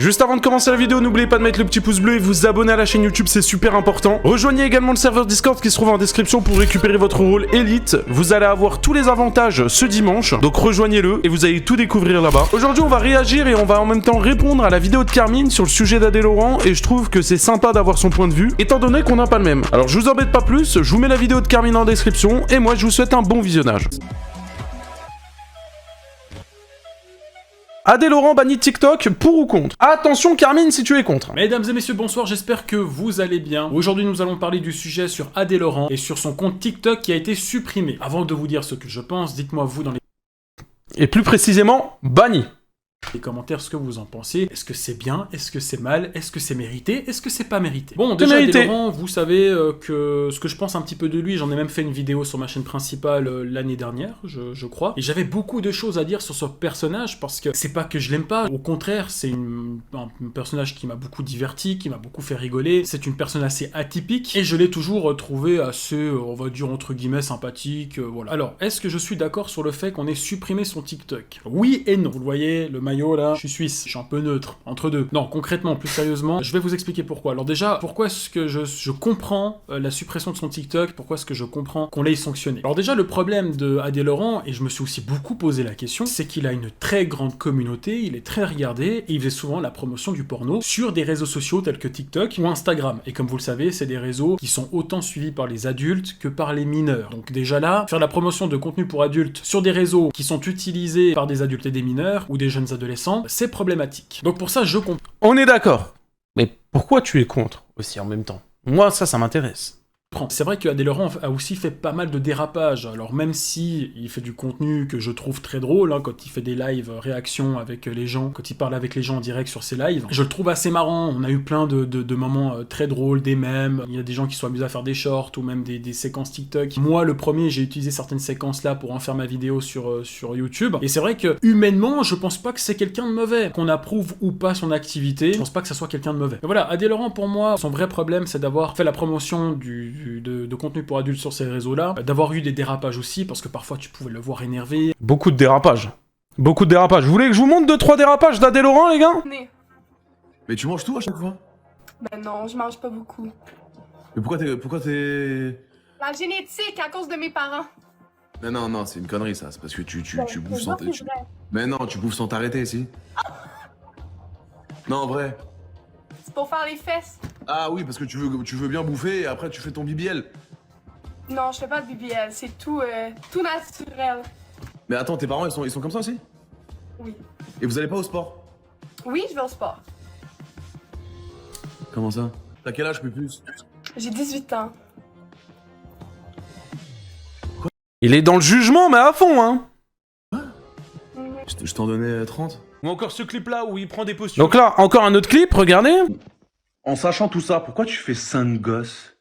Juste avant de commencer la vidéo, n'oubliez pas de mettre le petit pouce bleu et vous abonner à la chaîne YouTube, c'est super important. Rejoignez également le serveur Discord qui se trouve en description pour récupérer votre rôle élite. Vous allez avoir tous les avantages ce dimanche, donc rejoignez-le et vous allez tout découvrir là-bas. Aujourd'hui, on va réagir et on va en même temps répondre à la vidéo de Carmine sur le sujet d'Adé Laurent et je trouve que c'est sympa d'avoir son point de vue, étant donné qu'on n'a pas le même. Alors je vous embête pas plus, je vous mets la vidéo de Carmine en description et moi je vous souhaite un bon visionnage. Adé Laurent banni TikTok, pour ou contre? Attention Carmine si tu es contre. Mesdames et messieurs, bonsoir, j'espère que vous allez bien. Aujourd'hui, nous allons parler du sujet sur Adé Laurent et sur son compte TikTok qui a été supprimé. Avant de vous dire ce que je pense, dites-moi vous dans Et plus précisément, banni. les commentaires ce que vous en pensez. Est-ce que c'est bien? Est-ce que c'est mal? Est-ce que c'est mérité? Est-ce que c'est pas mérité? Bon, déjà, Adé Laurent, vous savez que ce que je pense un petit peu de lui, j'en ai même fait une vidéo sur ma chaîne principale l'année dernière, je crois. Et j'avais beaucoup de choses à dire sur ce personnage parce que c'est pas que je l'aime pas. Au contraire, c'est un personnage qui m'a beaucoup diverti, qui m'a beaucoup fait rigoler. C'est une personne assez atypique et je l'ai toujours trouvé assez, on va dire entre guillemets, sympathique. Voilà. Alors, est-ce que je suis d'accord sur le fait qu'on ait supprimé son TikTok? Oui et non. Vous le voyez, le maillot là, je suis suisse, je suis un peu neutre, entre deux. Non, concrètement, plus sérieusement, je vais vous expliquer pourquoi. Alors déjà, pourquoi est-ce que je comprends la suppression de son TikTok, pourquoi est-ce que je comprends qu'on l'ait sanctionné? Alors déjà, le problème de Adé Laurent, et je me suis aussi beaucoup posé la question, c'est qu'il a une très grande communauté, il est très regardé, et il fait souvent la promotion du porno sur des réseaux sociaux tels que TikTok ou Instagram. Et comme vous le savez, c'est des réseaux qui sont autant suivis par les adultes que par les mineurs. Donc déjà là, faire la promotion de contenu pour adultes sur des réseaux qui sont utilisés par des adultes et des mineurs, ou des jeunes adolescents, c'est problématique. Donc pour ça, je comprends. On est d'accord. Mais pourquoi tu es contre aussi en même temps? Moi, ça m'intéresse. C'est vrai que Adé Laurent a aussi fait pas mal de dérapages, alors même si il fait du contenu que je trouve très drôle, hein, quand il fait des lives réactions avec les gens, quand il parle avec les gens en direct sur ses lives, je le trouve assez marrant. On a eu plein de moments très drôles, des mèmes, il y a des gens qui sont amusés à faire des shorts ou même des séquences TikTok. Moi, le premier, j'ai utilisé certaines séquences là pour en faire ma vidéo sur YouTube, et c'est vrai que humainement, je pense pas que c'est quelqu'un de mauvais. Qu'on approuve ou pas son activité, je pense pas que ça soit quelqu'un de mauvais. Mais voilà, Adé Laurent, pour moi, son vrai problème, c'est d'avoir fait la promotion de contenu pour adultes sur ces réseaux-là, d'avoir eu des dérapages aussi, parce que parfois tu pouvais le voir énervé. Beaucoup de dérapages. Beaucoup de dérapages. Vous voulez que je vous montre 2-3 dérapages d'Adé Laurent, les gars? Mais tu manges tout à chaque fois? Ben non, je mange pas beaucoup. Mais pourquoi t'es... La génétique, à cause de mes parents. Mais non, c'est une connerie ça, c'est parce que tu bouffes sans... c'est vrai. Mais non, tu bouffes sans t'arrêter, si. Non, en vrai. C'est pour faire les fesses. Ah oui, parce que tu veux bien bouffer et après tu fais ton BBL. Non, je fais pas de BBL, c'est tout naturel. Mais attends, tes parents, ils sont comme ça aussi? Oui. Et vous allez pas au sport? Oui, je vais au sport. Comment ça? T'as quel âge, plus? J'ai 18 ans. Il est dans le jugement, mais à fond, hein. Je t'en donnais 30? Ou encore ce clip-là où il prend des postures. Donc là, encore un autre clip, regardez. En sachant tout ça, pourquoi tu fais 5 gosses?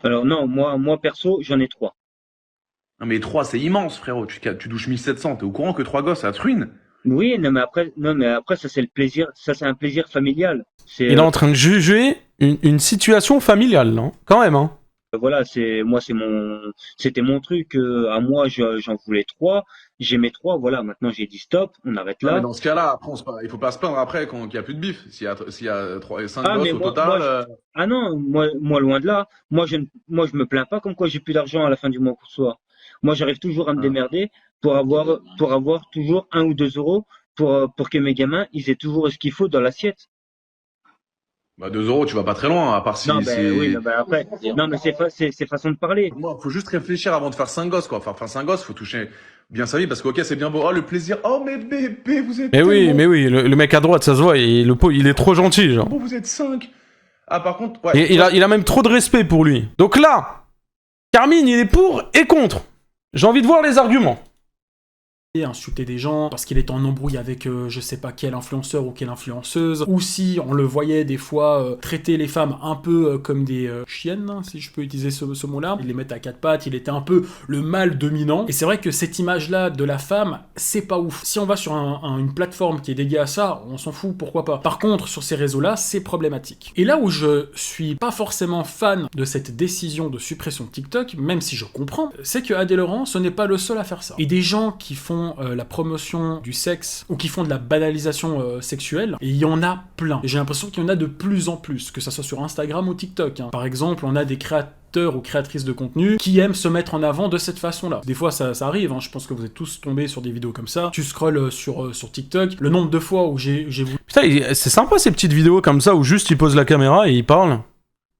Alors non, moi perso, j'en ai 3. Non mais 3 c'est immense frérot, tu douches 1700, t'es au courant que 3 gosses ça te ruine? Oui, non mais après ça c'est le plaisir, ça c'est un plaisir familial. C'est Il est en train de juger une situation familiale, non? Quand même, hein. voilà, c'était mon truc à moi, j'en voulais 3, j'aimais 3, voilà, maintenant j'ai dit stop, on arrête Non, là. mais dans ce cas-là, après, il faut pas se plaindre après qu'il n'y a plus de bif. S'il y a 5 Ah, gosses mais au moi- total... Ah non, moi loin de là. Moi je me plains pas comme quoi j'ai plus d'argent à la fin du mois pour soi. Moi j'arrive toujours à me démerder pour avoir toujours 1 ou 2 euros pour que mes gamins ils aient toujours ce qu'il faut dans l'assiette. Bah 2 euros, tu vas pas très loin, à part si... Non, oui, non, après, non, mais c'est façon de parler. Moi, faut juste réfléchir avant de faire 5 gosses, quoi. Enfin, faire 5 gosses, faut toucher bien sa vie, parce que, ok, c'est bien beau. Oh, le plaisir. Oh, mais bébé, vous êtes Mais oui, tellement mais oui, le mec à droite, ça se voit, il est trop gentil, genre. beau, vous êtes 5. Ah, par contre, ouais. Et il a même trop de respect pour lui. Donc là, Carmine, il est pour et contre. J'ai envie de voir les arguments. Insulter des gens parce qu'il est en embrouille avec je sais pas quel influenceur ou quelle influenceuse, ou si on le voyait des fois traiter les femmes un peu comme des chiennes, hein, si je peux utiliser ce mot-là, il les mettait à 4 pattes, il était un peu le mâle dominant, et c'est vrai que cette image-là de la femme, c'est pas ouf. Si on va sur une plateforme qui est dédiée à ça, on s'en fout, pourquoi pas. Par contre, sur ces réseaux-là, c'est problématique. Et là où je suis pas forcément fan de cette décision de suppression de TikTok, même si je comprends, c'est que Adé Laurent, ce n'est pas le seul à faire ça. Et des gens qui font font la promotion du sexe ou qui font de la banalisation sexuelle, et il y en a plein. Et j'ai l'impression qu'il y en a de plus en plus, que ça soit sur Instagram ou TikTok. Hein. Par exemple, on a des créateurs ou créatrices de contenu qui aiment se mettre en avant de cette façon-là. Des fois, ça arrive, hein. Je pense que vous êtes tous tombés sur des vidéos comme ça. Tu scrolles sur TikTok, le nombre de fois où j'ai voulu... Putain, c'est sympa ces petites vidéos comme ça où juste il pose la caméra et il parle.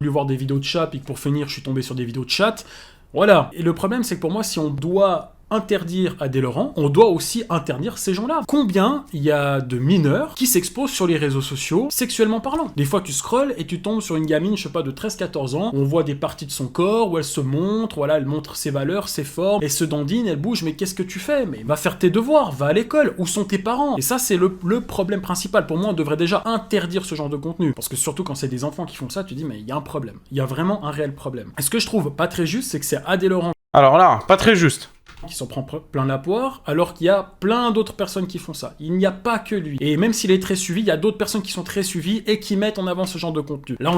voir des vidéos de chat, puis pour finir, je suis tombé sur des vidéos de chat. Voilà. Et le problème, c'est que pour moi, si on doit interdire Adé Laurent, on doit aussi interdire ces gens-là. Combien il y a de mineurs qui s'exposent sur les réseaux sociaux sexuellement parlant? Des fois, tu scrolles et tu tombes sur une gamine, je sais pas, de 13-14 ans, on voit des parties de son corps où elle se montre, voilà, elle montre ses valeurs, ses formes, elle se dandine, elle bouge, mais qu'est-ce que tu fais? Mais va faire tes devoirs, va à l'école, où sont tes parents? Et ça, c'est le problème principal. Pour moi, on devrait déjà interdire ce genre de contenu. Parce que surtout quand c'est des enfants qui font ça, tu dis, mais il y a un problème. Il y a vraiment un réel problème. Et ce que je trouve pas très juste, c'est que c'est Adé Laurent Alors là, pas très juste. qui s'en prend plein la poire, alors qu'il y a plein d'autres personnes qui font ça. Il n'y a pas que lui. Et même s'il est très suivi, il y a d'autres personnes qui sont très suivies et qui mettent en avant ce genre de contenu. Là,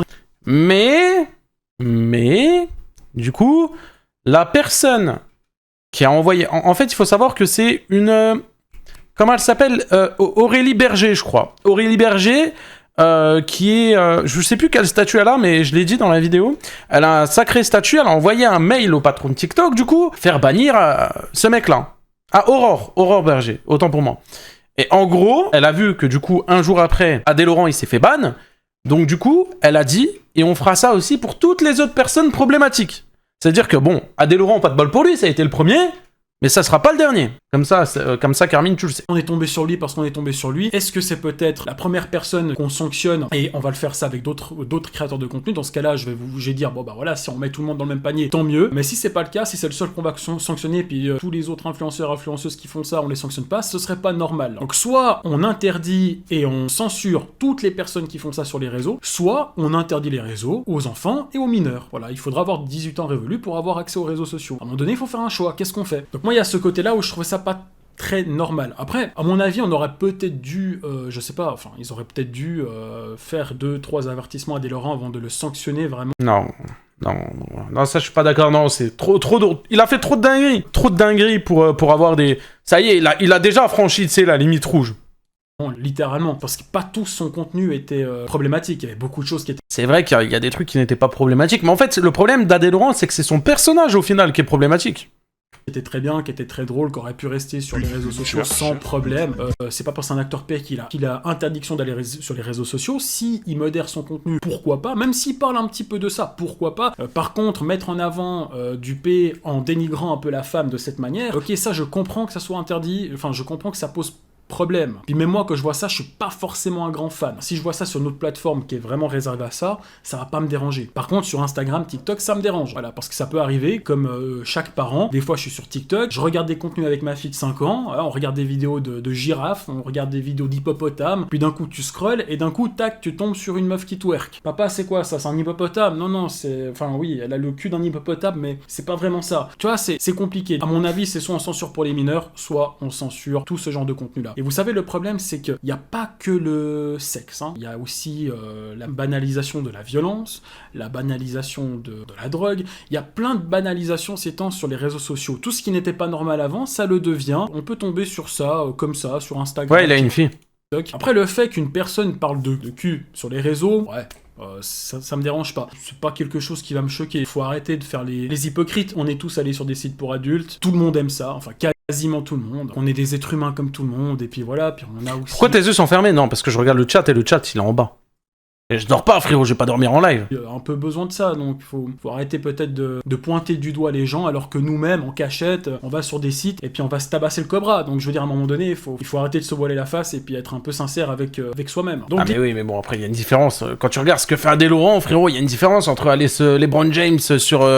Mais, du coup, la personne qui a envoyé... En fait, il faut savoir que c'est une... Comment elle s'appelle Aurélie Berger, je crois. Aurélie Berger... qui est... je sais plus quel statut elle a, mais je l'ai dit dans la vidéo. Elle a un sacré statut, elle a envoyé un mail au patron de TikTok, du coup, faire bannir ce mec-là. Ah, Aurore Berger, autant pour moi. Et en gros, elle a vu que du coup, un jour après, Adé Laurent, il s'est fait ban. Donc du coup, elle a dit, et on fera ça aussi pour toutes les autres personnes problématiques. C'est-à-dire que bon, Adé Laurent, pas de bol pour lui, ça a été le premier... Mais ça sera pas le dernier. Comme ça, Carmine, tu le sais. On est tombé sur lui parce qu'on est tombé sur lui. Est-ce que c'est peut-être la première personne qu'on sanctionne et on va le faire ça avec d'autres créateurs de contenu? Dans ce cas-là, je vais dire, bon bah voilà, si on met tout le monde dans le même panier, tant mieux. Mais si c'est pas le cas, si c'est le seul qu'on va sanctionner, puis tous les autres influenceuses qui font ça, on les sanctionne pas, ce serait pas normal. Donc soit on interdit et on censure toutes les personnes qui font ça sur les réseaux, soit on interdit les réseaux aux enfants et aux mineurs. Voilà, il faudra avoir 18 ans révolus pour avoir accès aux réseaux sociaux. À un moment donné, il faut faire un choix. Qu'est-ce qu'on fait? Donc moi, il y a ce côté-là où je trouvais ça pas très normal. Après, à mon avis, on aurait peut-être dû, je sais pas, enfin, ils auraient peut-être dû faire 2-3 avertissements à Adé Laurent avant de le sanctionner vraiment. Non, ça je suis pas d'accord, non, c'est trop il a fait trop de dingueries pour avoir des... Ça y est, il a déjà franchi, tu sais, la limite rouge. Bon, littéralement, parce que pas tout son contenu était problématique, il y avait beaucoup de choses qui étaient... C'est vrai qu'il y a des trucs qui n'étaient pas problématiques, mais en fait, le problème d'Adé Laurent, c'est que c'est son personnage, au final, qui est problématique. Qui était très bien, qui était très drôle, qui aurait pu rester sur les réseaux sociaux sans problème. C'est pas parce que c'est un acteur P qu'il a interdiction d'aller sur les réseaux sociaux. Si il modère son contenu, pourquoi pas? Même s'il parle un petit peu de ça, pourquoi pas? Par contre, mettre en avant du P en dénigrant un peu la femme de cette manière, ok, ça je comprends que ça soit interdit, enfin je comprends que ça pose problème. Puis même moi, quand je vois ça, je suis pas forcément un grand fan. Si je vois ça sur une autre plateforme qui est vraiment réservée à ça, ça va pas me déranger. Par contre, sur Instagram, TikTok, ça me dérange. Voilà, parce que ça peut arriver, comme chaque parent. Des fois, je suis sur TikTok, je regarde des contenus avec ma fille de 5 ans, on regarde des vidéos de girafes, on regarde des vidéos d'hippopotames, puis d'un coup, tu scrolles, et d'un coup, tac, tu tombes sur une meuf qui twerk. Papa, c'est quoi ça? C'est un hippopotame? Non, c'est... Enfin, oui, elle a le cul d'un hippopotame, mais c'est pas vraiment ça. Tu vois, c'est compliqué. À mon avis, c'est soit on censure pour les mineurs, soit on censure tout ce genre de contenu-là. Et vous savez, le problème, c'est qu'il n'y a pas que le sexe. Hein. Il y a aussi la banalisation de la violence, la banalisation de la drogue. Il y a plein de banalisations ces temps sur les réseaux sociaux. Tout ce qui n'était pas normal avant, ça le devient. On peut tomber sur ça, comme ça, sur Instagram. Ouais, il a une fille. Après, le fait qu'une personne parle de cul sur les réseaux, ouais... ça me dérange pas. C'est pas quelque chose qui va me choquer. Il faut arrêter de faire les hypocrites. On est tous allés sur des sites pour adultes. Tout le monde aime ça. Enfin, quasiment tout le monde. On est des êtres humains comme tout le monde. Et puis voilà. Puis on en a aussi... Pourquoi tes yeux sont fermés? Non, parce que je regarde le chat et le chat, il est en bas. Et je dors pas, frérot. Je vais pas dormir en live. Il y a un peu besoin de ça. Donc, il faut arrêter peut-être de pointer du doigt les gens alors que nous-mêmes, en cachette, on va sur des sites et puis on va se tabasser le cobra. Donc, je veux dire, à un moment donné, il faut arrêter de se voiler la face et puis être un peu sincère avec soi-même. Donc, mais oui, mais bon, après, il y a une différence. Quand tu regardes ce que fait Adé Laurent, frérot, il y a une différence entre aller LeBron James sur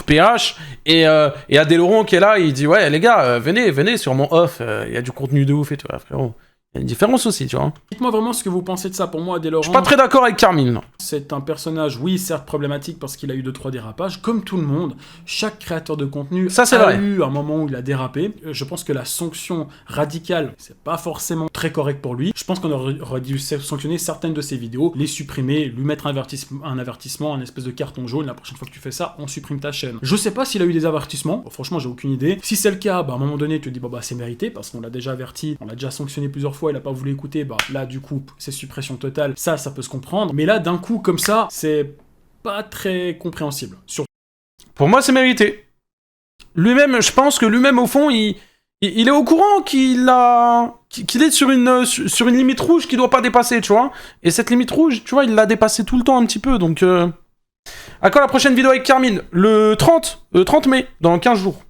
PH et Adé Laurent qui est là, il dit, ouais, les gars, venez sur mon off, il y a du contenu de ouf et tout, frérot. Il y a une différence aussi, tu vois. Dites-moi vraiment ce que vous pensez de ça. Pour moi, Adé Laurent, Je suis pas très d'accord avec Carmine. c'est un personnage, oui, certes problématique parce qu'il a eu 2-3 dérapages. Comme tout le monde, chaque créateur de contenu Ça, c'est a vrai. eu un moment où il a dérapé. Je pense que la sanction radicale, c'est pas forcément très correct pour lui. Je pense qu'on aurait dû sanctionner certaines de ses vidéos, les supprimer, lui mettre un avertissement, un espèce de carton jaune. La prochaine fois que tu fais ça, on supprime ta chaîne. Je sais pas s'il a eu des avertissements. Bon, franchement, j'ai aucune idée. Si c'est le cas, bah, à un moment donné, tu te dis, bah, c'est mérité parce qu'on l'a déjà averti, on l'a déjà sanctionné plusieurs fois, il a pas voulu écouter. Bah, là, du coup, c'est suppression totale. Ça peut se comprendre. Mais là, d'un coup, comme ça, c'est pas très compréhensible. Pour moi, c'est mérité. Lui-même, je pense que lui-même, au fond, il est au courant qu'il est sur une limite rouge qu'il doit pas dépasser, tu vois. Et cette limite rouge, tu vois, il l'a dépassée tout le temps un petit peu, donc... À quand la prochaine vidéo avec Carmine? Le 30 mai, dans 15 jours.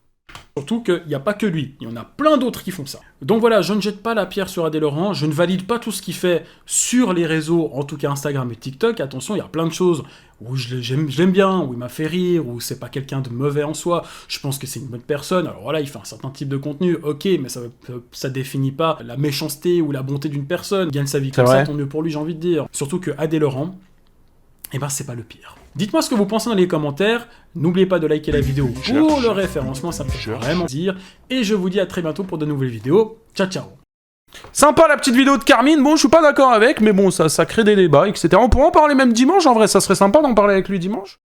Surtout qu'il n'y a pas que lui, il y en a plein d'autres qui font ça. Donc voilà, je ne jette pas la pierre sur Adé Laurent, je ne valide pas tout ce qu'il fait sur les réseaux, en tout cas Instagram et TikTok. Attention, il y a plein de choses où j'aime bien, où il m'a fait rire, où c'est pas quelqu'un de mauvais en soi. Je pense que c'est une bonne personne. Alors voilà, il fait un certain type de contenu, ok, mais ça définit pas la méchanceté ou la bonté d'une personne. Il gagne sa vie comme ça, tant mieux pour lui, j'ai envie de dire. Surtout que Adé Laurent, eh ben c'est pas le pire. Dites-moi ce que vous pensez dans les commentaires, n'oubliez pas de liker la vidéo pour le référencement, ça me fait vraiment plaisir, et je vous dis à très bientôt pour de nouvelles vidéos, ciao ciao. Sympa la petite vidéo de Carmine, bon je suis pas d'accord avec, mais bon ça crée des débats, etc. On pourra en parler même dimanche, en vrai ça serait sympa d'en parler avec lui dimanche.